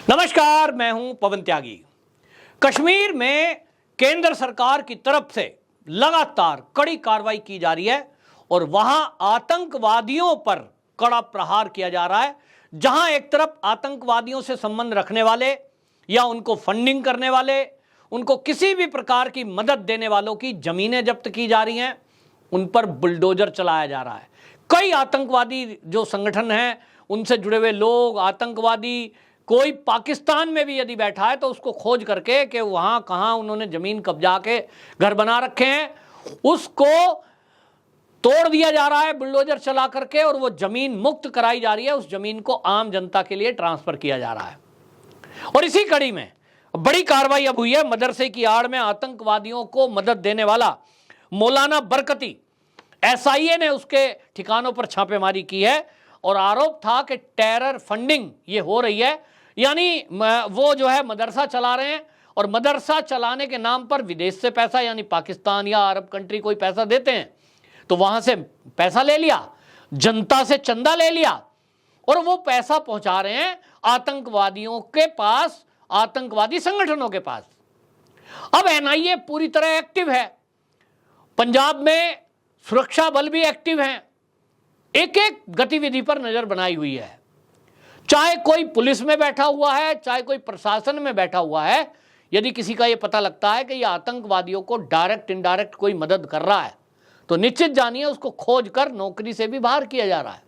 नमस्कार, मैं हूं पवन त्यागी। कश्मीर में केंद्र सरकार की तरफ से लगातार कड़ी कार्रवाई की जा रही है और वहां आतंकवादियों पर कड़ा प्रहार किया जा रहा है। जहां एक तरफ आतंकवादियों से संबंध रखने वाले या उनको फंडिंग करने वाले, उनको किसी भी प्रकार की मदद देने वालों की जमीनें जब्त की जा रही हैं, उन पर बुलडोजर चलाया जा रहा है। कई आतंकवादी जो संगठन हैं, उनसे जुड़े हुए लोग, आतंकवादी कोई पाकिस्तान में भी यदि बैठा है तो उसको खोज करके कि वहां कहां उन्होंने जमीन कब्जा के घर बना रखे हैं, उसको तोड़ दिया जा रहा है बुलडोजर चला करके, और वो जमीन मुक्त कराई जा रही है। उस जमीन को आम जनता के लिए ट्रांसफर किया जा रहा है। और इसी कड़ी में बड़ी कार्रवाई अब हुई है। मदरसे की आड़ में आतंकवादियों को मदद देने वाला मौलाना बरकती, एसआईए ने उसके ठिकानों पर छापेमारी की है और आरोप था कि टेरर फंडिंग ये हो रही है। यानी वो जो है मदरसा चला रहे हैं और मदरसा चलाने के नाम पर विदेश से पैसा, यानी पाकिस्तान या अरब कंट्री कोई पैसा देते हैं तो वहां से पैसा ले लिया, जनता से चंदा ले लिया और वो पैसा पहुंचा रहे हैं आतंकवादियों के पास, आतंकवादी संगठनों के पास। अब एनआईए पूरी तरह एक्टिव है, पंजाब में सुरक्षा बल भी एक्टिव हैं, एक एक गतिविधि पर नजर बनाई हुई है। चाहे कोई पुलिस में बैठा हुआ है, चाहे कोई प्रशासन में बैठा हुआ है, यदि किसी का यह पता लगता है कि यह आतंकवादियों को डायरेक्ट इनडायरेक्ट कोई मदद कर रहा है तो निश्चित जानिए उसको खोज कर नौकरी से भी बाहर किया जा रहा है।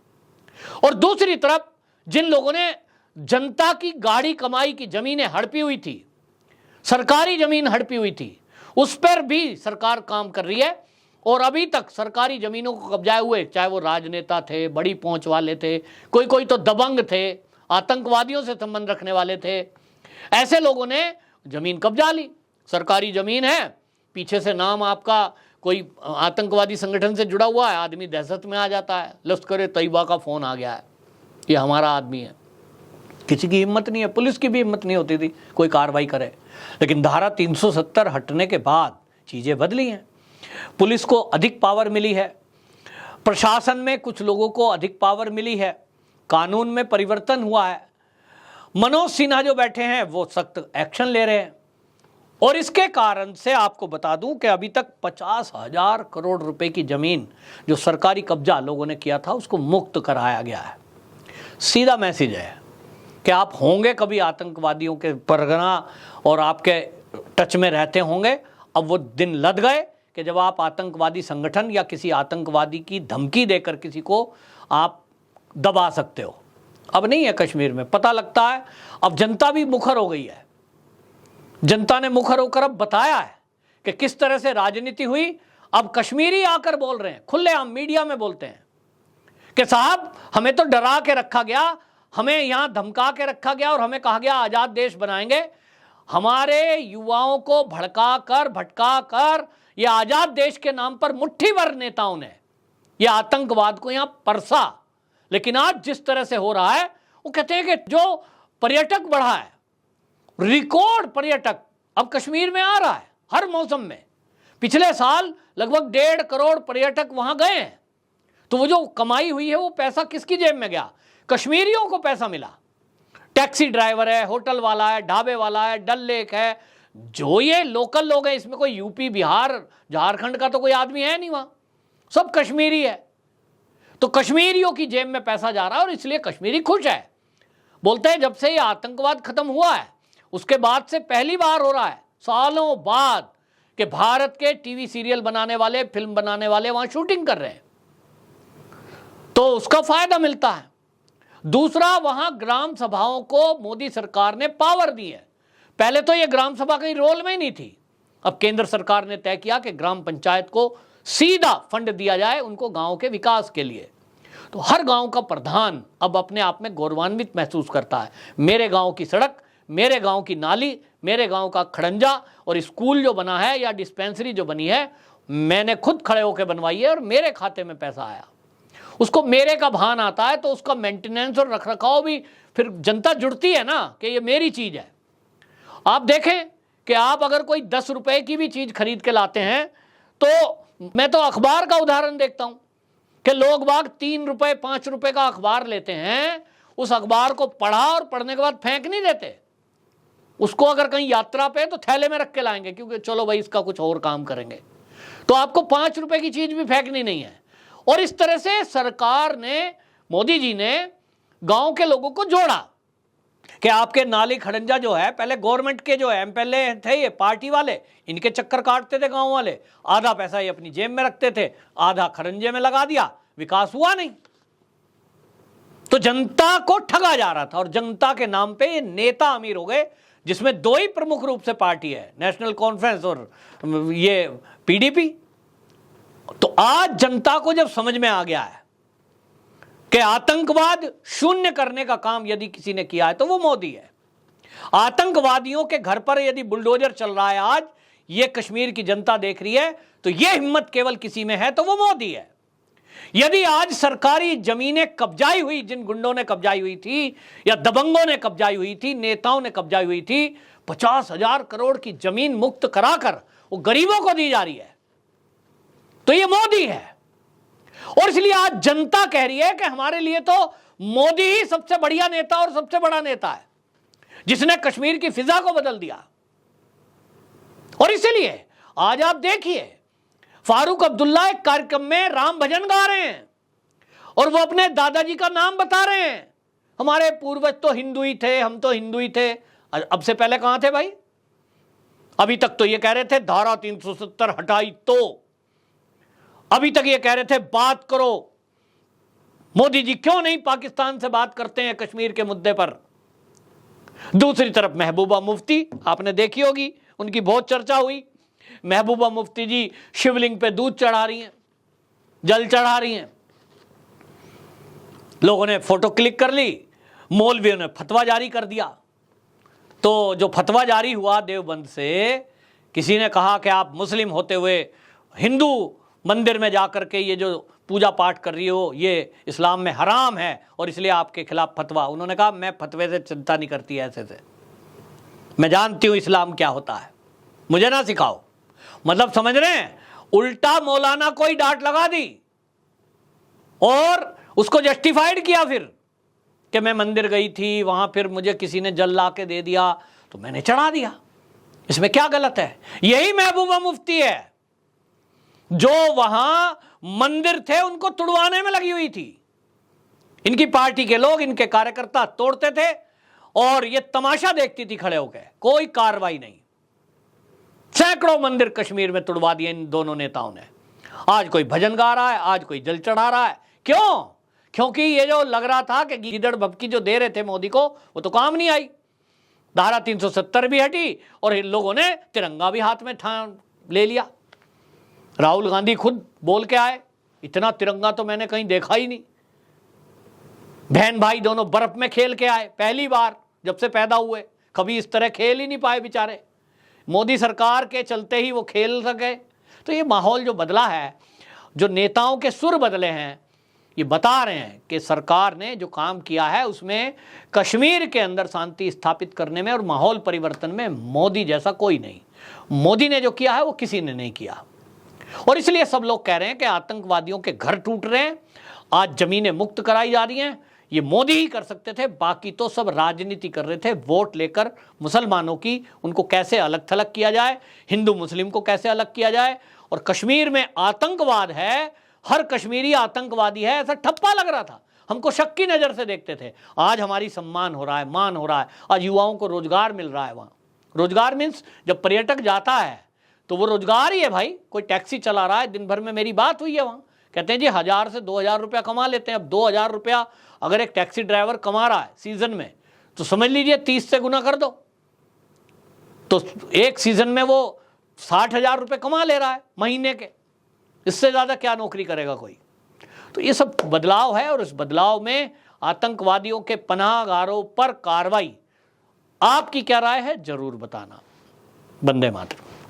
और दूसरी तरफ जिन लोगों ने जनता की गाड़ी कमाई की जमीनें हड़पी हुई थी, सरकारी जमीन हड़पी हुई थी, उस पर भी सरकार काम कर रही है। और अभी तक सरकारी जमीनों को कब्जाए हुए, चाहे वो राजनेता थे, बड़ी पहुंच वाले थे, कोई तो दबंग थे, आतंकवादियों से संबंध रखने वाले थे, ऐसे लोगों ने जमीन कब्जा ली। सरकारी जमीन है, पीछे से नाम आपका कोई आतंकवादी संगठन से जुड़ा हुआ है, आदमी दहशत में आ जाता है, लश्कर तैयबा का फोन आ गया है, ये हमारा आदमी है। किसी की हिम्मत नहीं है, पुलिस की भी हिम्मत नहीं होती थी कोई कार्रवाई करे। लेकिन धारा 370 हटने के बाद चीजें बदली हैं। पुलिस को अधिक पावर मिली है, प्रशासन में कुछ लोगों को अधिक पावर मिली है, कानून में परिवर्तन हुआ है। मनोज सिन्हा जो बैठे हैं वो सख्त एक्शन ले रहे हैं और इसके कारण से आपको बता दूं कि अभी तक 50,000 करोड़ रुपए की जमीन जो सरकारी कब्जा लोगों ने किया था उसको मुक्त कराया गया है। सीधा मैसेज है कि आप होंगे कभी आतंकवादियों के परगना और आपके टच में रहते होंगे, अब वो दिन लद गए कि जब आप आतंकवादी संगठन या किसी आतंकवादी की धमकी देकर किसी को आप दबा सकते हो। अब नहीं है कश्मीर में, पता लगता है। अब जनता भी मुखर हो गई है, जनता ने मुखर होकर अब बताया है कि किस तरह से राजनीति हुई। अब कश्मीरी आकर बोल रहे हैं, खुलेआम मीडिया में बोलते हैं कि साहब हमें तो डरा के रखा गया, हमें यहां धमका के रखा गया और हमें कहा गया आजाद देश बनाएंगे। हमारे युवाओं को भड़का कर भटका कर ये आजाद देश के नाम पर मुट्ठी भर नेताओं ने ये आतंकवाद को यहां परसा। लेकिन आज जिस तरह से हो रहा है, वो कहते हैं कि जो पर्यटक बढ़ा है, रिकॉर्ड पर्यटक अब कश्मीर में आ रहा है हर मौसम में। पिछले साल लगभग 1.5 करोड़ पर्यटक वहां गए हैं। तो वो जो कमाई हुई है वो पैसा किसकी जेब में गया? कश्मीरियों को पैसा मिला। टैक्सी ड्राइवर है, होटल वाला है, ढाबे वाला है, डल लेक है, जो ये लोकल लोग हैं, इसमें कोई यूपी, बिहार, झारखंड का तो कोई आदमी है नहीं, वहां सब कश्मीरी है। तो कश्मीरियों की जेब में पैसा जा रहा है और इसलिए कश्मीरी खुश है। बोलते हैं जब से ये आतंकवाद खत्म हुआ है उसके बाद से पहली बार हो रहा है सालों बाद कि भारत के टीवी सीरियल बनाने वाले, फिल्म बनाने वाले वहां शूटिंग कर रहे हैं, तो उसका फायदा मिलता है। दूसरा, वहां ग्राम सभाओं को मोदी सरकार ने पावर दी है। पहले तो यह ग्राम सभा कहीं रोल में ही नहीं थी। अब केंद्र सरकार ने तय किया कि ग्राम पंचायत को सीधा फंड दिया जाए उनको गांव के विकास के लिए। तो हर गांव का प्रधान अब अपने आप में गौरवान्वित महसूस करता है, मेरे गांव की सड़क, मेरे गांव की नाली, मेरे गांव का खड़ंजा और स्कूल जो बना है या डिस्पेंसरी जो बनी है, मैंने खुद खड़े होकर बनवाई है और मेरे खाते में पैसा आया। उसको मेरे का भान आता है तो उसका मेंटेनेंस और रखरखाव भी फिर जनता जुड़ती है ना कि ये मेरी चीज है। आप देखें कि आप अगर कोई 10 रुपए की भी चीज खरीद के लाते हैं तो मैं तो अखबार का उदाहरण देखता हूं कि लोग बाग 3 रुपए 5 रुपए का अखबार लेते हैं, उस अखबार को पढ़ा और पढ़ने के बाद फेंक नहीं देते, उसको अगर कहीं यात्रा पे तो थैले में रख के लाएंगे, क्योंकि चलो भाई इसका कुछ और काम करेंगे। तो आपको 5 रुपए की चीज भी फेंकनी नहीं है। और इस तरह से सरकार ने, मोदी जी ने गांव के लोगों को जोड़ा कि आपके नाली खड़ंजा जो है, पहले गवर्नमेंट के जो एमएलए थे ये पार्टी वाले, इनके चक्कर काटते थे गांव वाले, आधा पैसा ये अपनी जेब में रखते थे, आधा खड़ंजे में लगा दिया, विकास हुआ नहीं। तो जनता को ठगा जा रहा था और जनता के नाम पे ये नेता अमीर हो गए, जिसमें दो ही प्रमुख रूप से पार्टी है, नेशनल कॉन्फ्रेंस और ये पीडीपी। तो आज जनता को जब समझ में आ गया है कि आतंकवाद शून्य करने का काम यदि किसी ने किया है तो वो मोदी है। आतंकवादियों के घर पर यदि बुलडोजर चल रहा है आज, ये कश्मीर की जनता देख रही है, तो ये हिम्मत केवल किसी में है तो वो मोदी है। यदि आज सरकारी जमीनें कब्जाई हुई, जिन गुंडों ने कब्जाई हुई थी या दबंगों ने कब्जाई हुई थी, नेताओं ने कब्जाई हुई थी, 50,000 करोड़ की जमीन मुक्त कराकर वो गरीबों को दी जा रही है, तो ये मोदी है। और इसलिए आज जनता कह रही है कि हमारे लिए तो मोदी ही सबसे बढ़िया नेता और सबसे बड़ा नेता है, जिसने कश्मीर की फिजा को बदल दिया। और इसलिए आज आप देखिए, फारूक अब्दुल्ला एक कार्यक्रम में राम भजन गा रहे हैं और वो अपने दादाजी का नाम बता रहे हैं। हमारे पूर्वज तो हिंदू ही थे, हम तो हिंदू ही थे। अब से पहले कहां थे भाई? अभी तक तो ये कह रहे थे धारा 370 हटाई, तो अभी तक ये कह रहे थे बात करो। मोदी जी क्यों नहीं पाकिस्तान से बात करते हैं कश्मीर के मुद्दे पर? दूसरी तरफ महबूबा मुफ्ती, आपने देखी होगी, उनकी बहुत चर्चा हुई। महबूबा मुफ्ती जी शिवलिंग पे दूध चढ़ा रही हैं, जल चढ़ा रही हैं। लोगों ने फोटो क्लिक कर ली, मौलवियों ने फतवा जारी कर दिया। तो जो फतवा जारी हुआ देवबंद से, किसी ने कहा कि आप मुस्लिम होते हुए हिंदू मंदिर में जाकर के ये जो पूजा पाठ कर रही हो, ये इस्लाम में हराम है और इसलिए आपके खिलाफ फतवा। उन्होंने कहा मैं फतवे से चिंता नहीं करती, ऐसे से मैं जानती हूं इस्लाम क्या होता है, मुझे ना सिखाओ। मतलब समझ रहे हैं, उल्टा मौलाना कोई डांट लगा दी और उसको जस्टिफाइड किया फिर कि मैं मंदिर गई थी, वहां फिर मुझे किसी ने जल ला के दे दिया तो मैंने चढ़ा दिया, इसमें क्या गलत है? यही महबूबा मुफ्ती है जो वहां मंदिर थे उनको तुड़वाने में लगी हुई थी। इनकी पार्टी के लोग, इनके कार्यकर्ता तोड़ते थे और ये तमाशा देखती थी खड़े होकर, कोई कार्रवाई नहीं। सैकड़ों मंदिर कश्मीर में तुड़वा दिए इन दोनों नेताओं ने। आज कोई भजन गा रहा है, आज कोई जल चढ़ा रहा है। क्यों? क्योंकि ये जो लग रहा था कि गीदड़ भभकी जो दे रहे थे मोदी को, वो तो काम नहीं आई। धारा 370 भी हटी और इन लोगों ने तिरंगा भी हाथ में ले लिया। राहुल गांधी खुद बोल के आए, इतना तिरंगा तो मैंने कहीं देखा ही नहीं। बहन भाई दोनों बर्फ में खेल के आए, पहली बार जब से पैदा हुए, कभी इस तरह खेल ही नहीं पाए बेचारे। मोदी सरकार के चलते ही वो खेल सके। तो ये माहौल जो बदला है, जो नेताओं के सुर बदले हैं, ये बता रहे हैं कि सरकार ने जो काम किया है उसमें कश्मीर के अंदर शांति स्थापित करने में और माहौल परिवर्तन में मोदी जैसा कोई नहीं। मोदी ने जो किया है वो किसी ने नहीं किया। और इसलिए सब लोग कह रहे हैं कि आतंकवादियों के घर टूट रहे हैं, आज जमीनें मुक्त कराई जा रही हैं, ये मोदी ही कर सकते थे। बाकी तो सब राजनीति कर रहे थे, वोट लेकर मुसलमानों की, उनको कैसे अलग थलग किया जाए, हिंदू मुस्लिम को कैसे अलग किया जाए। और कश्मीर में आतंकवाद है, हर कश्मीरी आतंकवादी है, ऐसा ठप्पा लग रहा था। हमको शक की नज़र से देखते थे। आज हमारी सम्मान हो रहा है, मान हो रहा है। आज युवाओं को रोजगार मिल रहा है। वहाँ रोजगार मीन्स जब पर्यटक जाता है तो वो रोजगार ही है भाई। कोई टैक्सी चला रहा है, दिन भर में मेरी बात हुई है वहाँ, कहते हैं जी 1000 से 2000 रुपया कमा लेते हैं। अब 2000 रुपया अगर एक टैक्सी ड्राइवर कमा रहा है सीजन में, तो समझ लीजिए 30 से गुना कर दो, तो एक सीजन में वो 60,000 रुपये कमा ले रहा है महीने के। इससे ज़्यादा क्या नौकरी करेगा कोई? तो ये सब बदलाव है और इस बदलाव में आतंकवादियों के पनाहगारों पर कार्रवाई, आपकी क्या राय है जरूर बताना। वंदे मातरम।